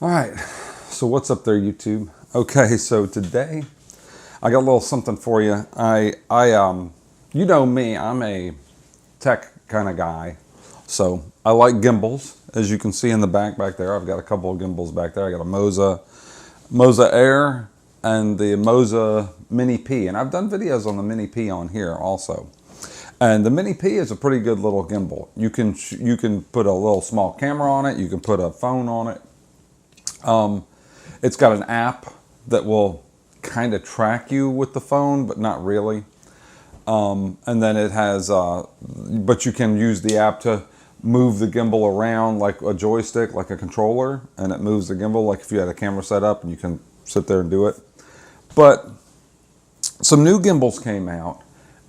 All right, so what's up there, YouTube? Okay, so today I got a little something for you. You know me, I'm a tech kind of guy. So I like gimbals, as you can see in the back there. I've got a couple of gimbals back there. I got a Moza Air and the Moza Mini P, and I've done videos on the Mini P on here also. And the Mini P is a pretty good little gimbal. You can put a little small camera on it. You can put a phone on it. It's got an app that will kind of track you with the phone, but not really. And then it has, but you can use the app to move the gimbal around like a joystick, like a controller, and it moves the gimbal like if you had a camera set up, and you can sit there and do it. But some new gimbals came out,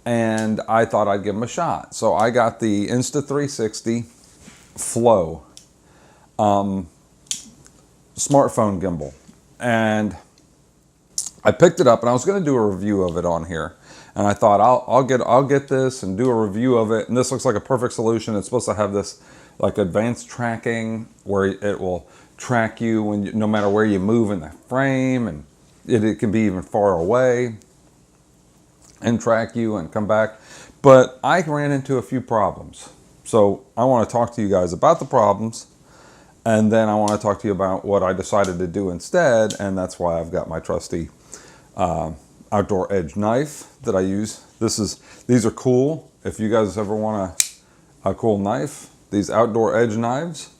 and I thought I'd give them a shot. So I got the Insta360 Flow smartphone gimbal, and I picked it up, and I was going to do a review of it on here, and I thought I'll get this and do a review of it. And this looks like a perfect solution. It's supposed to have this like advanced tracking where it will track you when no matter where you move in the frame, and it can be even far away and track you and come back. But I ran into a few problems, so I want to talk to you guys about the problems. And then I want to talk to you about what I decided to do instead, and that's why I've got my trusty outdoor edge knife that I use. These are cool. If you guys ever want a cool knife, these outdoor edge knives,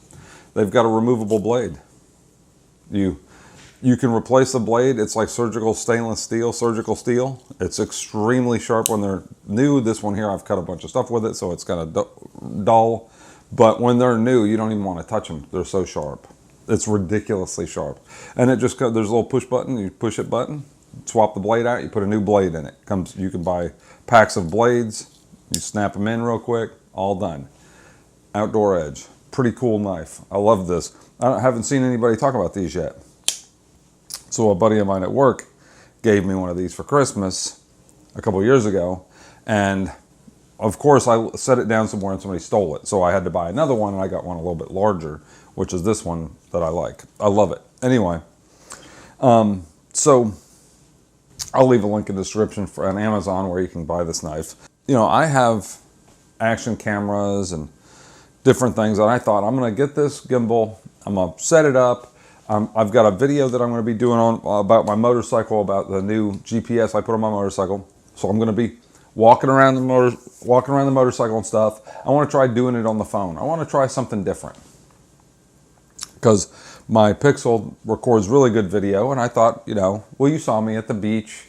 they've got a removable blade. You can replace the blade. It's like surgical stainless steel, surgical steel. It's extremely sharp when they're new. This one here, I've cut a bunch of stuff with it, so it's kind of dull. But when they're new, you don't even want to touch them. They're so sharp. It's ridiculously sharp. And it just there's a little push button. You push it button, swap the blade out. You put a new blade in it. You can buy packs of blades. You snap them in real quick. All done. Outdoor edge. Pretty cool knife. I love this. I haven't seen anybody talk about these yet. So a buddy of mine at work gave me one of these for Christmas a couple years ago, and of course, I set it down somewhere and somebody stole it. So I had to buy another one, and I got one a little bit larger, which is this one that I like. I love it. Anyway, so I'll leave a link in the description on Amazon where you can buy this knife. You know, I have action cameras and different things, and I thought I'm going to get this gimbal. I'm going to set it up. I've got a video that I'm going to be doing about my motorcycle, about the new GPS I put on my motorcycle. So I'm going to be walking around the motorcycle and stuff. I want to try doing it on the phone. I want to try something different because my Pixel records really good video, and I thought, you know, well, you saw me at the beach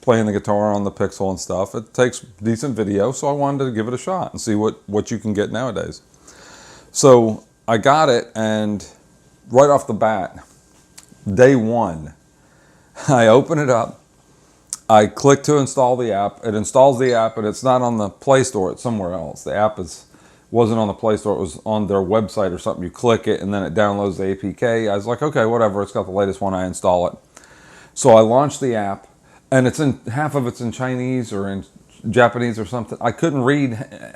playing the guitar on the Pixel and stuff. It takes decent video, so I wanted to give it a shot and see what you can get nowadays. So I got it, and right off the bat, day one, I open it up. I click to install the app. It installs the app, and it's not on the Play Store. It's somewhere else. The app wasn't on the Play Store. It was on their website or something. You click it, and then it downloads the APK. I was like, okay, whatever. It's got the latest one. I install it. So I launched the app, and half of it's in Chinese or in Japanese or something. I couldn't read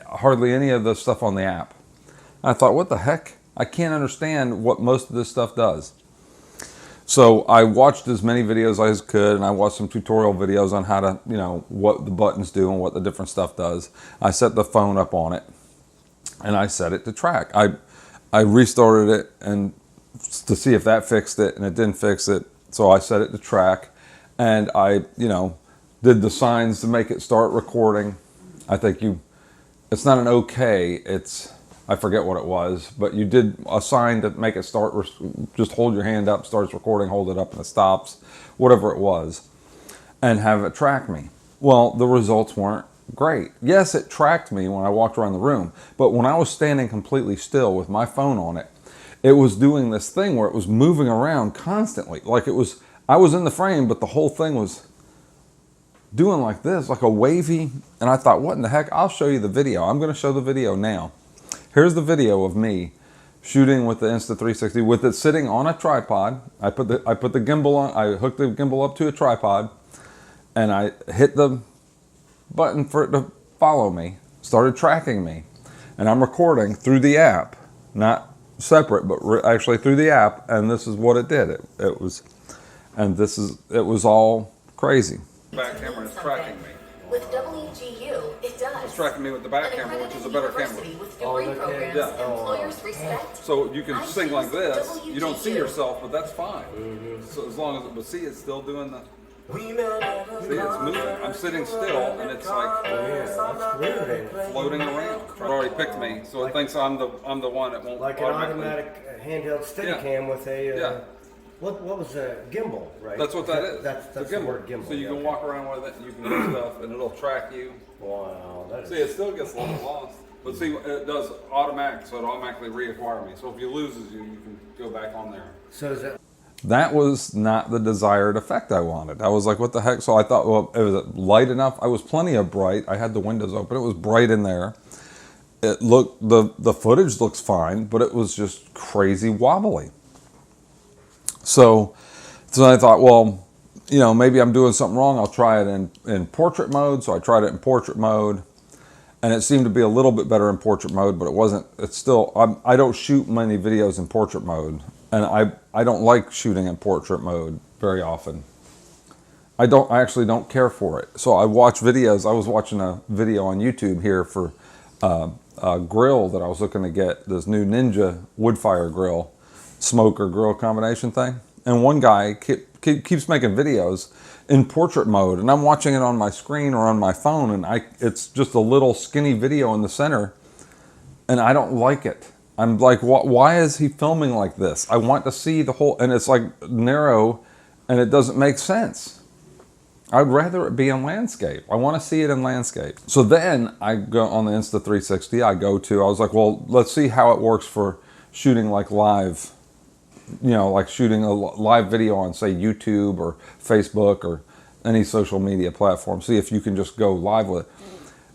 hardly any of the stuff on the app. I thought, what the heck? I can't understand what most of this stuff does. So I watched as many videos as I could, and I watched some tutorial videos on how to, you know, what the buttons do and what the different stuff does. I set the phone up on it, and I set it to track. I restarted it and to see if that fixed it, and it didn't fix it. So I set it to track, and I, you know, did the signs to make it start recording. I think it's not an okay, I forget what it was, but you did a sign to make it start, just hold your hand up, starts recording, hold it up and it stops, whatever it was, and have it track me. Well, the results weren't great. Yes, it tracked me when I walked around the room, but when I was standing completely still with my phone on it, it was doing this thing where it was moving around constantly. Like I was in the frame, but the whole thing was doing like this, like a wavy, and I thought, what in the heck? I'll show you the video. I'm going to show the video now. Here's the video of me shooting with the Insta360 with it sitting on a tripod. I put the gimbal on. I hooked the gimbal up to a tripod, and I hit the button for it to follow me. Started tracking me, and I'm recording through the app, not separate, but actually through the app, and this is what it did. It was all crazy. Back camera is tracking me. With WGU, it does. It's tracking me with the back camera, which is a better camera. So you can sing like this. You don't see yourself, but that's fine. So as long as it's still doing the. See, it's moving. I'm sitting still, and it's like floating around. It already picked me, so it thinks I'm the one that won't. Like an automatic handheld Steadicam with a. What was a gimbal, right? That's what that is. That's the word gimbal. So you can walk around with it, and you can do stuff, and it'll track you. Wow, that is. See, it still gets a little lost, but see, it does automatic, so it automatically reacquires me. So if it loses you, you can go back on there. So is that? That was not the desired effect I wanted. I was like, what the heck? So I thought, well, it was light enough. I was plenty of bright. I had the windows open. It was bright in there. It looked, the footage looks fine, but it was just crazy wobbly. So I thought, well, maybe I'm doing something wrong. I'll try it in portrait mode. So I tried it in portrait mode, and it seemed to be a little bit better in portrait mode, but it wasn't. It's still, I don't shoot many videos in portrait mode, and I don't like shooting in portrait mode very often. I actually don't care for it. So I watch videos. I was watching a video on YouTube here for a grill that I was looking to get, this new Ninja wood fire grill, smoker grill combination thing. And one guy keeps making videos in portrait mode, and I'm watching it on my screen or on my phone, and it's just a little skinny video in the center, and I don't like it. I'm like, why is he filming like this? I want to see the whole, and it's like narrow, and it doesn't make sense. I'd rather it be in landscape. I want to see it in landscape. So then I go on the Insta360, I was like, well, let's see how it works for shooting like live, like shooting a live video on, say, YouTube or Facebook or any social media platform. See if you can just go live with it.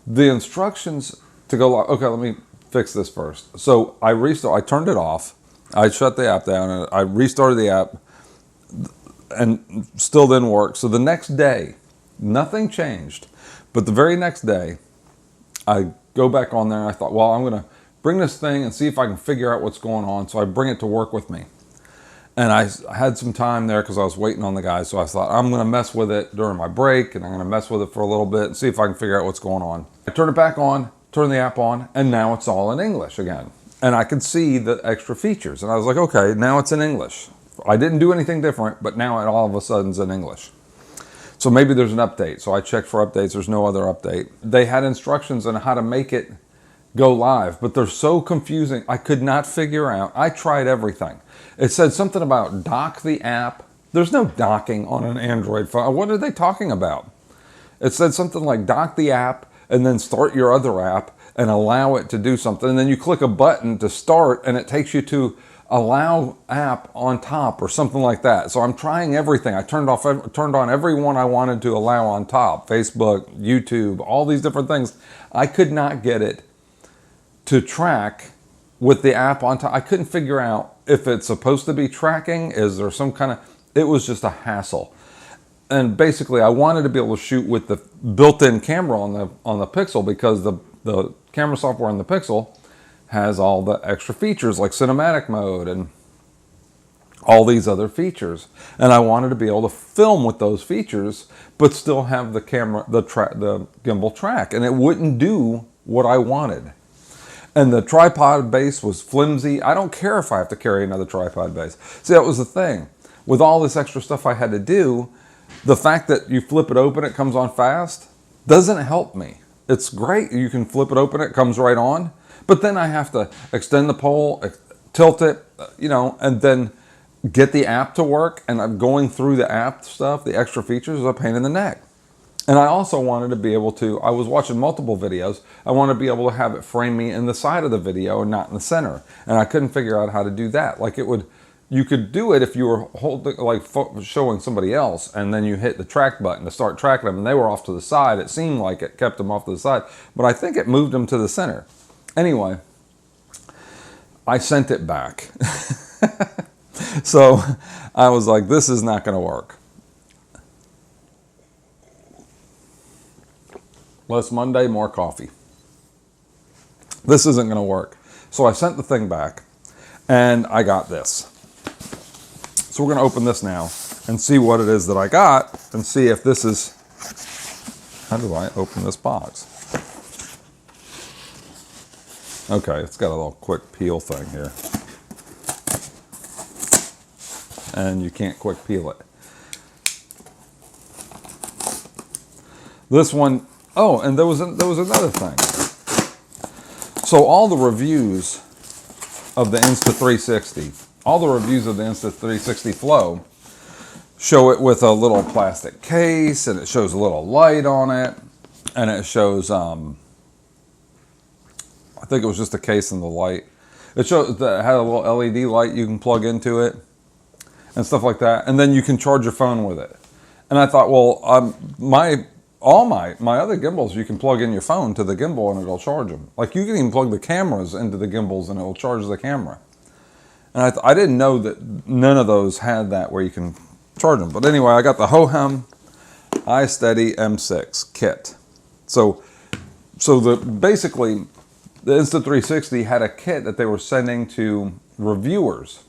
The instructions to go live, okay, let me fix this first. So I turned it off. I shut the app down, and I restarted the app, and still didn't work. So the next day, nothing changed. But the very next day, I go back on there, and I thought, well, I'm going to bring this thing and see if I can figure out what's going on. So I bring it to work with me. And I had some time there because I was waiting on the guys. So I thought, I'm going to mess with it during my break, and I'm going to mess with it for a little bit and see if I can figure out what's going on. I turn it back on, turn the app on, and now it's all in English again. And I could see the extra features. And I was like, okay, now it's in English. I didn't do anything different, but now it all of a sudden is in English. So maybe there's an update. So I checked for updates. There's no other update. They had instructions on how to make it go live, but they're so confusing. I could not figure out. I tried everything. It said something about dock the app. There's no docking on an Android phone. What are they talking about? It said something like dock the app and then start your other app and allow it to do something. And then you click a button to start, and it takes you to allow app on top or something like that. So I'm trying everything. I turned on every one I wanted to allow on top. Facebook, YouTube, all these different things. I could not get it to track with the app on top. I couldn't figure out if it's supposed to be tracking. Is there some kind of, it was just a hassle. And basically I wanted to be able to shoot with the built-in camera on the Pixel, because the camera software on the Pixel has all the extra features like cinematic mode and all these other features. And I wanted to be able to film with those features, but still have the camera, the gimbal track, and it wouldn't do what I wanted. And the tripod base was flimsy. I don't care if I have to carry another tripod base. See, that was the thing. With all this extra stuff I had to do, the fact that you flip it open, it comes on fast, doesn't help me. It's great. You can flip it open, it comes right on. But then I have to extend the pole, tilt it, and then get the app to work. And I'm going through the app stuff, the extra features, is a pain in the neck. And I also wanted to be able to, I was watching multiple videos, I wanted to be able to have it frame me in the side of the video and not in the center. And I couldn't figure out how to do that. Like you could do it if you were holding, like showing somebody else, and then you hit the track button to start tracking them, and they were off to the side. It seemed like it kept them off to the side, but I think it moved them to the center. Anyway, I sent it back. So I was like, this is not going to work. Less Monday, more coffee. This isn't going to work. So I sent the thing back, And I got this. So we're going to open this now and see what it is that I got and see if this is, how do I open this box? Okay, it's got a little quick peel thing here. And you can't quick peel it. This one, oh, and there was another thing. So all the reviews of the Insta360, all the reviews of the Insta360 Flow show it with a little plastic case, and it shows a little light on it, and it shows, I think it was just a case and the light. It showed that it had a little LED light you can plug into it and stuff like that, and then you can charge your phone with it. And I thought, well, all my other gimbals, you can plug in your phone to the gimbal and it'll charge them. Like you can even plug the cameras into the gimbals and it will charge the camera. And I didn't know that none of those had that where you can charge them. But anyway, I got the Hohem iSteady M6 kit. So basically the Insta360 had a kit that they were sending to reviewers.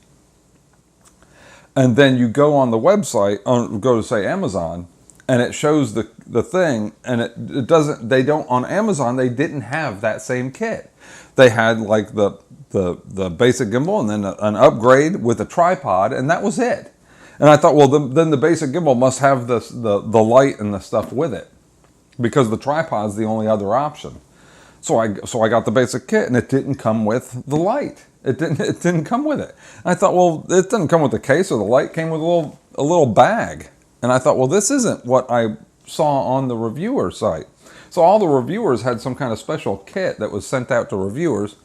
And then you go on the website, go to say Amazon, and it shows the thing, and it doesn't, they don't, on Amazon, they didn't have that same kit. They had like the basic gimbal and then an upgrade with a tripod, and that was it. And I thought, well, then the basic gimbal must have the light and the stuff with it, because the tripod's the only other option. So I got the basic kit, and it didn't come with the light. It didn't come with it. And I thought, well, it didn't come with the case or the light. It came with a little bag. And I thought, well, this isn't what I saw on the reviewer site. So all the reviewers had some kind of special kit that was sent out to reviewers.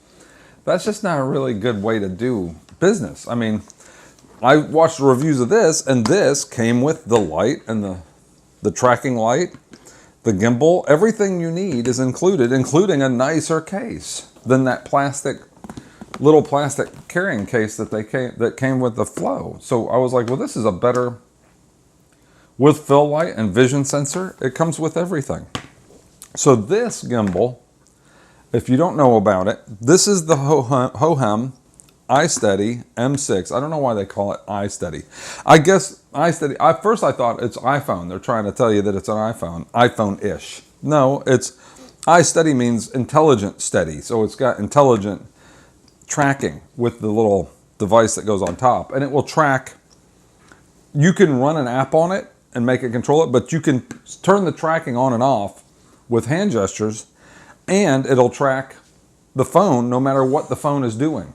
That's just not a really good way to do business. I mean, I watched the reviews of this, and this came with the light and the tracking light, the gimbal. Everything you need is included, including a nicer case than that little plastic carrying case that came with the Flow. So I was like, well, this is a better, with fill light and vision sensor, it comes with everything. So this gimbal, if you don't know about it, this is the Hohem iSteady M6. I don't know why they call it iSteady. I guess iSteady, first I thought it's iPhone. They're trying to tell you that it's an iPhone-ish. No, it's iSteady means intelligent steady. So it's got intelligent tracking with the little device that goes on top, and it will track. You can run an app on it and make it control it, but you can turn the tracking on and off with hand gestures, and it'll track the phone no matter what the phone is doing.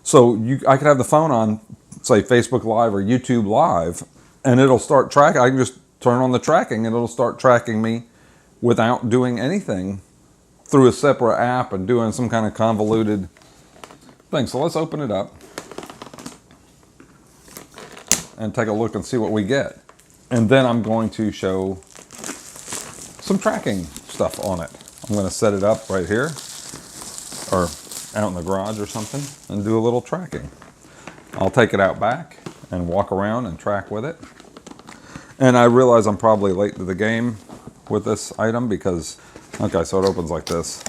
So I could have the phone on, say, Facebook Live or YouTube Live, and it'll start tracking. I can just turn on the tracking and it'll start tracking me without doing anything through a separate app and doing some kind of convoluted thing. So let's open it up and take a look and see what we get. And then I'm going to show some tracking stuff on it. I'm going to set it up right here or out in the garage or something and do a little tracking. I'll take it out back and walk around and track with it. And I realize I'm probably late to the game with this item because, okay, so it opens like this.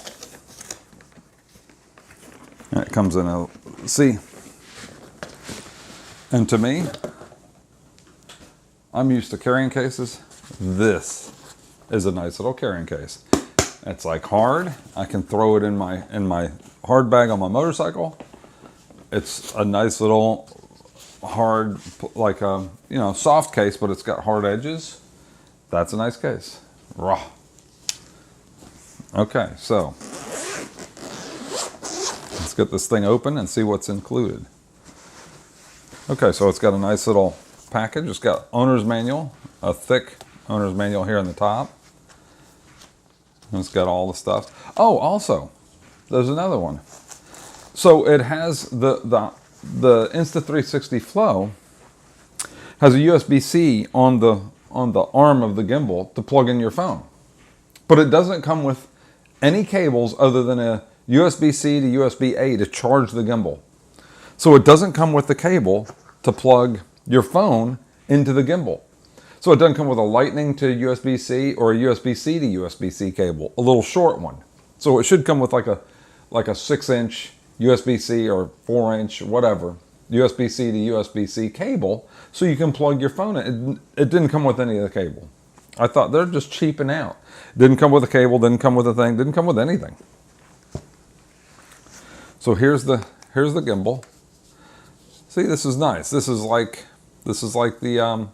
And it comes in a, see, and to me, I'm used to carrying cases. This is a nice little carrying case. It's like hard. I can throw it in my hard bag on my motorcycle. It's a nice little hard, like a, you know, soft case, but it's got hard edges. That's a nice case. Raw. Okay, so let's get this thing open and see what's included. Okay, so it's got a nice little package. It's got owner's manual, a thick owner's manual here on the top. And it's got all the stuff. Oh, also, there's another one. So it has the Insta360 Flow has a USB-C on the arm of the gimbal to plug in your phone. But it doesn't come with any cables other than a USB-C to USB-A to charge the gimbal. So it doesn't come with the cable to plug your phone into the gimbal. So it doesn't come with a lightning to USB-C or a USB-C to USB-C cable, a little short one. So it should come with like a 6-inch USB-C or 4-inch, whatever, USB-C to USB-C cable so you can plug your phone in. It didn't come with any of the cable. I thought they're just cheaping out. Didn't come with a cable, didn't come with a thing, didn't come with anything. So here's the gimbal. See, this is nice. This is like the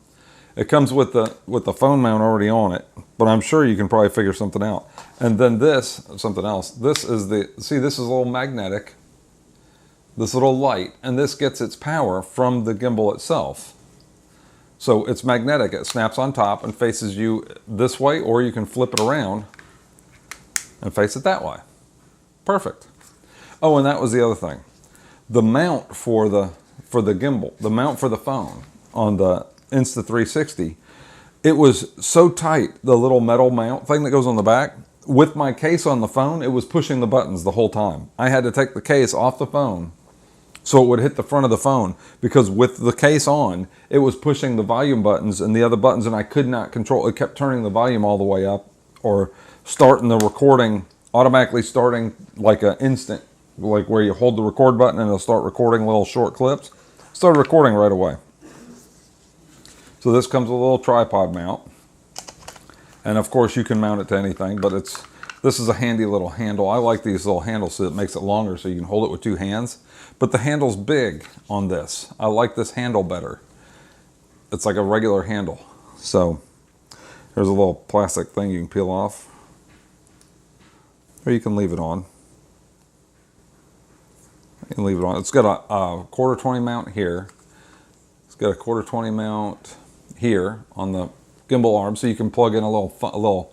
it comes with the phone mount already on it, but I'm sure you can probably figure something out. And then something else. This is this is a little magnetic, this little light, and this gets its power from the gimbal itself. So it's magnetic. It snaps on top and faces you this way, or you can flip it around and face it that way. Perfect. Oh, and that was the other thing. The mount for the gimbal, the mount for the phone on the Insta360, it was so tight, the little metal mount thing that goes on the back, with my case on the phone, it was pushing the buttons the whole time. I had to take the case off the phone so it would hit the front of the phone, because with the case on, it was pushing the volume buttons and the other buttons, and I could not control. It kept turning the volume all the way up, or starting the recording, automatically starting like an instant, like where you hold the record button and it'll start recording little short clips. Started recording right away. So this comes with a little tripod mount, and of course you can mount it to anything, but this is a handy little handle. I like these little handles so it makes it longer so you can hold it with two hands. But the handle's big on this. I like this handle better. It's like a regular handle. So there's a little plastic thing you can peel off, or you can leave it on. You can leave it on. It's got a 1/4-20 mount here. It's got a 1/4-20 mount here on the gimbal arm, so you can plug in a little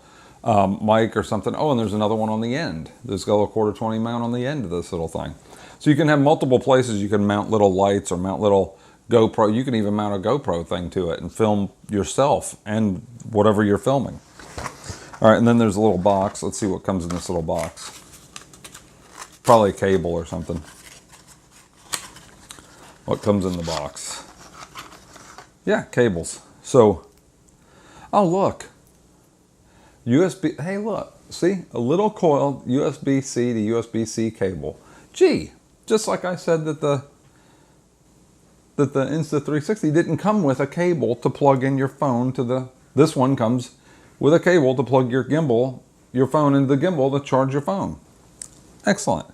mic or something. Oh, and there's another one on the end. There's got a little 1/4-20 mount on the end of this little thing. So you can have multiple places you can mount little lights or mount little GoPro. You can even mount a GoPro thing to it and film yourself and whatever you're filming. All right, and then there's a little box. Let's see what comes in this little box. Probably a cable or something. What comes in the box? Yeah, cables. So, oh look, USB, hey look, see, a little coiled USB-C to USB-C cable. Gee, just like I said that the Insta360 didn't come with a cable to plug in your phone to this one comes with a cable to plug your phone into the gimbal to charge your phone. Excellent.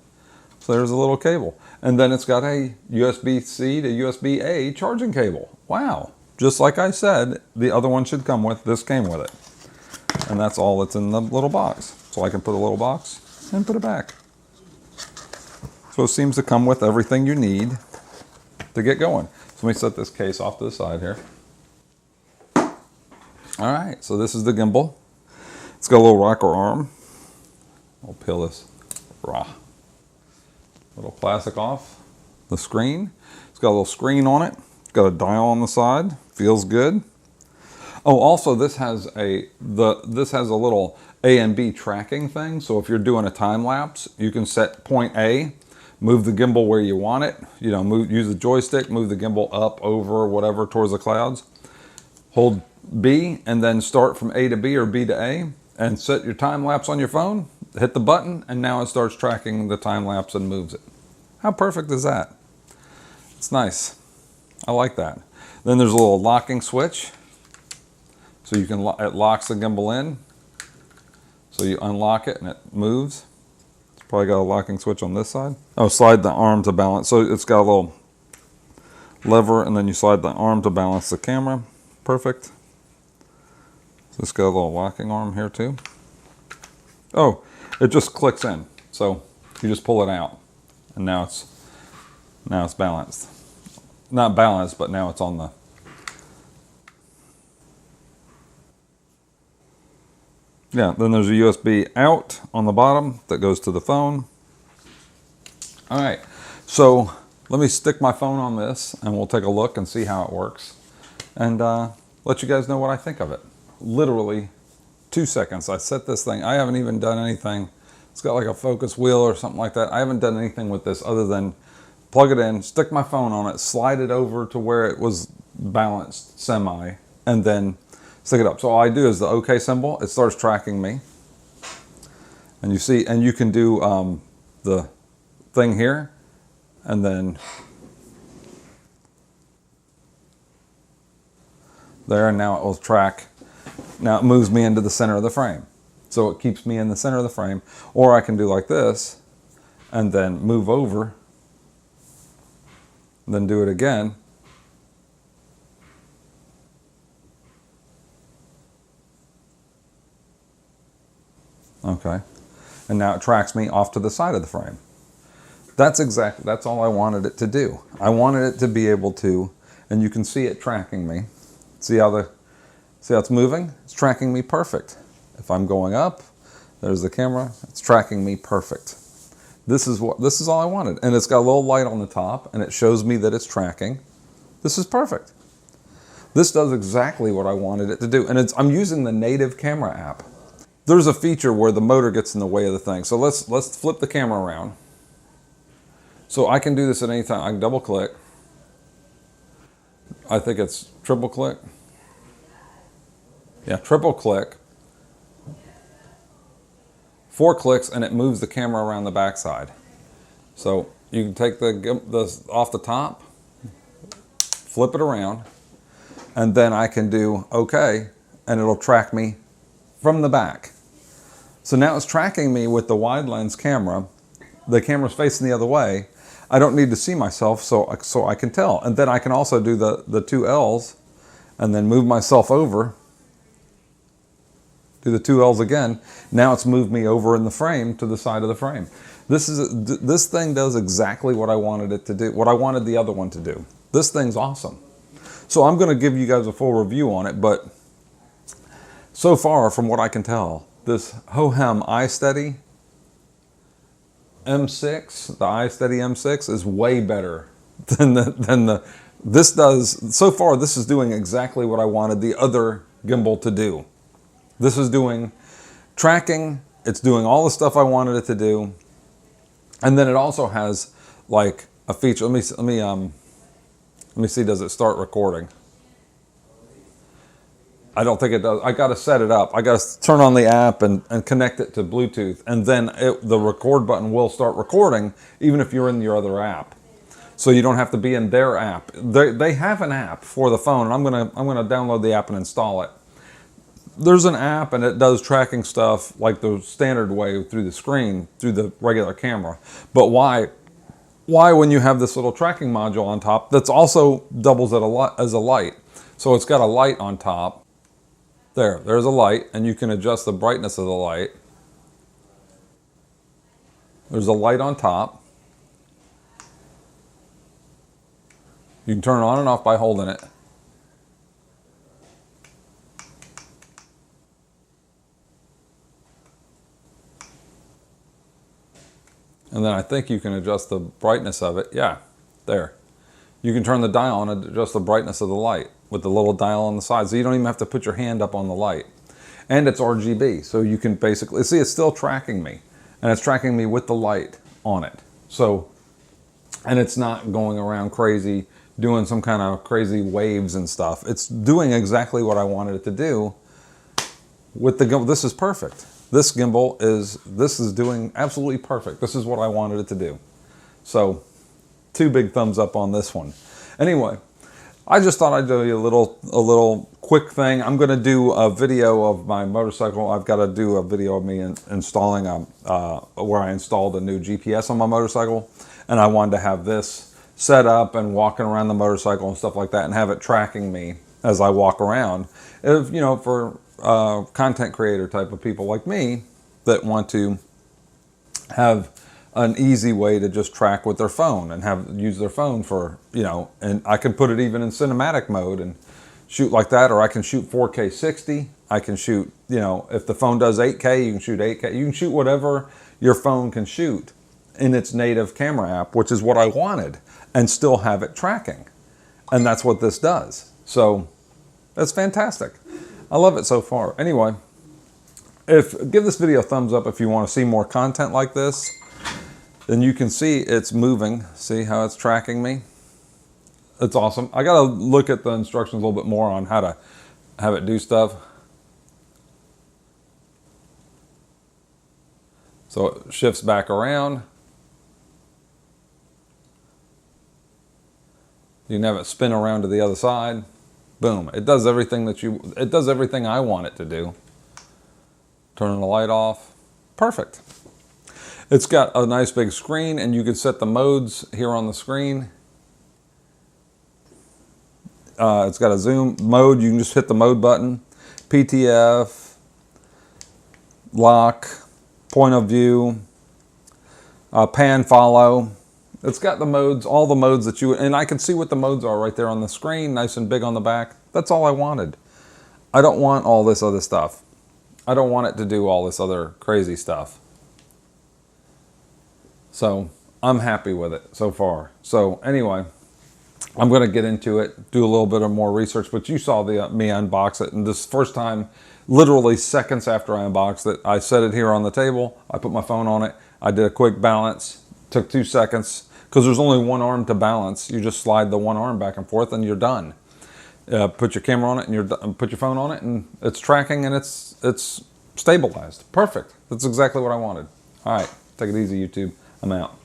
So there's a little cable. And then it's got a USB-C to USB-A charging cable. Wow. Just like I said, the other one should come with, this came with it. And that's all that's in the little box. So I can put a little box and put it back. So it seems to come with everything you need to get going. So let me set this case off to the side here. All right, so this is the gimbal. It's got a little rocker arm. I'll peel this little plastic off the screen. It's got a little screen on it. It's got a dial on the side. Feels good. Oh, also this has a little A and B tracking thing. So if you're doing a time lapse, you can set point A, move the gimbal where you want it. You know, use the joystick, move the gimbal up, over, whatever, towards the clouds. Hold B and then start from A to B or B to A and set your time lapse on your phone. Hit the button and now it starts tracking the time lapse and moves it. How perfect is that? It's nice. I like that. Then there's a little locking switch. So you can, it locks the gimbal in. So you unlock it and it moves. It's probably got a locking switch on this side. Oh, slide the arm to balance. So it's got a little lever and then you slide the arm to balance the camera. Perfect. So it's got a little locking arm here too. Oh, it just clicks in. So you just pull it out and now it's balanced. Not balanced, but now it's on the... Yeah, then there's a USB out on the bottom that goes to the phone. All right, so let me stick my phone on this and we'll take a look and see how it works and let you guys know what I think of it. Literally 2 seconds. I set this thing. I haven't even done anything. It's got like a focus wheel or something like that. I haven't done anything with this other than plug it in, stick my phone on it, slide it over to where it was balanced semi, and then stick it up. So all I do is the OK symbol, it starts tracking me. And you see, and you can do the thing here, And then there, and now it will track. Now it moves me into the center of the frame. So it keeps me in the center of the frame. Or I can do like this and then move over, then do it again. Okay. And now it tracks me off to the side of the frame. That's all I wanted it to do. I wanted it to be able to, and you can see it tracking me. See how it's moving? It's tracking me perfect. If I'm going up, there's the camera, it's tracking me perfect. This is all I wanted. And it's got a little light on the top and it shows me that it's tracking. This is perfect. This does exactly what I wanted it to do. And I'm using the native camera app. There's a feature where the motor gets in the way of the thing. So let's flip the camera around. So I can do this at any time. I can double click. I think it's triple click. Yeah, triple click. 4 clicks and it moves the camera around the backside. So you can take the off the top, flip it around, and then I can do OK, and it'll track me from the back. So now it's tracking me with the wide lens camera. The camera's facing the other way. I don't need to see myself, so I can tell. And then I can also do the 2 L's and then move myself over. Do the 2 L's again. Now it's moved me over in the frame to the side of the frame. This thing does exactly what I wanted it to do, what I wanted the other one to do. This thing's awesome. So I'm going to give you guys a full review on it, but so far, from what I can tell, this Hohem iSteady M6, the iSteady M6 is way better than this does. So far, this is doing exactly what I wanted the other gimbal to do. This is doing tracking. It's doing all the stuff I wanted it to do. And then it also has like a feature. Let me see, does it start recording? I don't think it does. I got to set it up. I got to turn on the app and connect it to Bluetooth. And then the record button will start recording even if you're in your other app. So you don't have to be in their app. They have an app for the phone, and I'm gonna download the app and install it. There's an app and it does tracking stuff like the standard way through the screen, through the regular camera. But why when you have this little tracking module on top that's also doubles as a light? So it's got a light on top. There's a light, and you can adjust the brightness of the light. There's a light on top. You can turn it on and off by holding it. And then I think you can adjust the brightness of it. Yeah, there. You can turn the dial on and adjust the brightness of the light with the little dial on the side. So you don't even have to put your hand up on the light. And it's RGB, so you can basically, see, it's still tracking me. And it's tracking me with the light on it. So, and it's not going around crazy, doing some kind of crazy waves and stuff. It's doing exactly what I wanted it to do with the gimbal. This is perfect. This gimbal is doing absolutely perfect. This is what I wanted it to do. So 2 big thumbs up on this one. Anyway, I just thought I'd do you a little quick thing. I'm going to do a video of my motorcycle. I've got to do a video of me installing where I installed a new GPS on my motorcycle, and I wanted to have this set up and walking around the motorcycle and stuff like that, and have it tracking me as I walk around. If, you know, for content creator type of people like me that want to have an easy way to just track with their phone and use their phone for, you know, and I can put it even in cinematic mode and shoot like that, or I can shoot 4K 60. I can shoot, you know, if the phone does 8K, you can shoot 8K. You can shoot whatever your phone can shoot in its native camera app, which is what I wanted, and still have it tracking. And that's what this does. So that's fantastic. I love it so far. Anyway, give this video a thumbs up if you want to see more content like this. Then you can see it's moving. See how it's tracking me? It's awesome. I got to look at the instructions a little bit more on how to have it do stuff. So it shifts back around. You can have it spin around to the other side. Boom. It does everything it does everything I want it to do. Turning the light off. Perfect. It's got a nice big screen, and you can set the modes here on the screen. It's got a zoom mode. You can just hit the mode button. PTF, lock, point of view, pan, follow. It's got the modes, all the modes that and I can see what the modes are right there on the screen, nice and big on the back. That's all I wanted. I don't want all this other stuff. I don't want it to do all this other crazy stuff. So I'm happy with it so far. So anyway, I'm going to get into it, do a little bit of more research, but you saw me unbox it. And this first time, literally seconds after I unboxed it, I set it here on the table. I put my phone on it. I did a quick balance, took 2 seconds, because there's only one arm to balance. You just slide the one arm back and forth and you're done. Put your camera on it and you're done. Put your phone on it and it's tracking and it's stabilized. Perfect. That's exactly what I wanted. All right, take it easy, YouTube. I'm out.